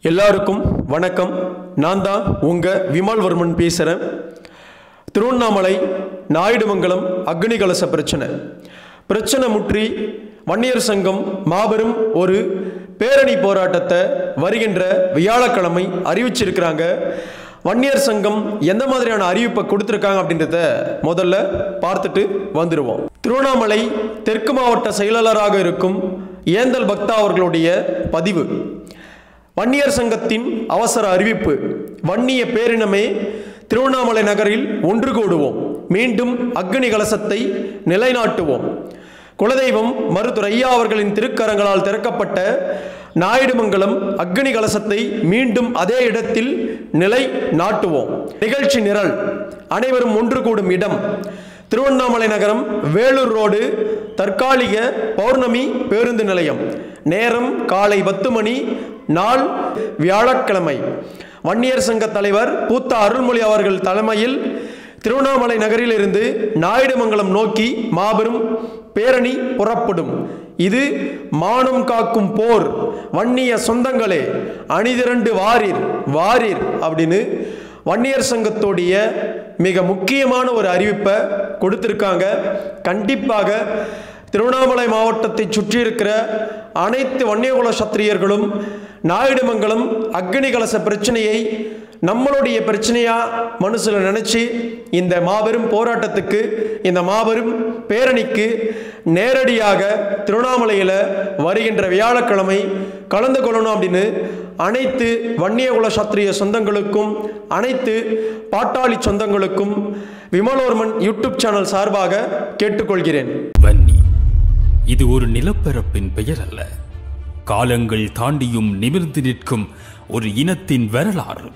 எல்லாருக்கும் வணக்கம். நான் தான் உங்கள் விமல்வர்மன் பேசுகிறேன். திருவண்ணாமலை நாயுடுமங்கலம் அக்னி கலச பிரச்சனை முற்றி வன்னியர் சங்கம் மாபெரும் ஒரு பேரணி போராட்டத்தை வருகின்ற வியாழக்கிழமை அறிவிச்சிருக்கிறாங்க. வன்னியர் சங்கம் எந்த மாதிரியான அறிவிப்பை கொடுத்துருக்காங்க அப்படின்றத முதல்ல பார்த்துட்டு வந்துடுவோம். திருவண்ணாமலை தெற்கு மாவட்ட செயலாளராக இருக்கும் ஏந்தல் பக்தா அவர்களுடைய பதிவு. வன்னியர் சங்கத்தின் அவசர அறிவிப்பு. வன்னிய பேரினமே திருவண்ணாமலை நகரில் ஒன்று கூடுவோம். மீண்டும் அக்னி கலசத்தை நிலைநாட்டுவோம். குலதெய்வம் மருத்துவர் ஐயா அவர்களின் திருக்கரங்களால் திறக்கப்பட்ட நாயுடுமங்கலம் அக்னி கலசத்தை மீண்டும் அதே இடத்தில் நிலை நாட்டுவோம். நிகழ்ச்சி நிரல். அனைவரும் ஒன்று கூடும் இடம் திருவண்ணாமலை நகரம் வேலூர் ரோடு தற்காலிக பௌர்ணமி பேருந்து நிலையம். நேரம் காலை 10 மணி. நாள் வியாழக்கிழமை. வன்னியர் சங்க தலைவர் பூத்த அருள்மொழி அவர்கள் தலைமையில் திருவண்ணாமலை நகரில் இருந்து நாயுடுமங்கலம் நோக்கி மாபெரும் பேரணி புறப்படும். இது மானம் காக்கும் போர். வன்னிய சொந்தங்களே அணிதிரண்டு வாரீர் வாரீர் அப்படின்னு வன்னியர் சங்கத்தோடைய மிக முக்கியமான ஒரு அறிவிப்பை கொடுத்திருக்காங்க. கண்டிப்பாக திருவண்ணாமலை மாவட்டத்தை சுற்றி இருக்கிற அனைத்து வன்னியகுல சத்திரியர்களும் நாயுடுமங்கலம் அக்னி கலச பிரச்சனையை நம்மளுடைய பிரச்சனையா மனசில் நினைச்சு இந்த மாபெரும் போராட்டத்துக்கு, இந்த மாபெரும் பேரணிக்கு நேரடியாக திருவண்ணாமலையில் வருகின்ற வியாழக்கிழமை கலந்து கொள்ளணும் அப்படின்னு அனைத்து வன்னியகுல சத்திரிய சொந்தங்களுக்கும் அனைத்து பாட்டாளி சொந்தங்களுக்கும் விமல்வர்மன் யூடியூப் சேனல் சார்பாக கேட்டுக்கொள்கிறேன். வன்னி இது ஒரு நிலப்பரப்பின் பெயர் அல்ல, காலங்கள் தாண்டியும் நிமிர்ந்து நிற்கும் ஒரு இனத்தின் வரலாறு.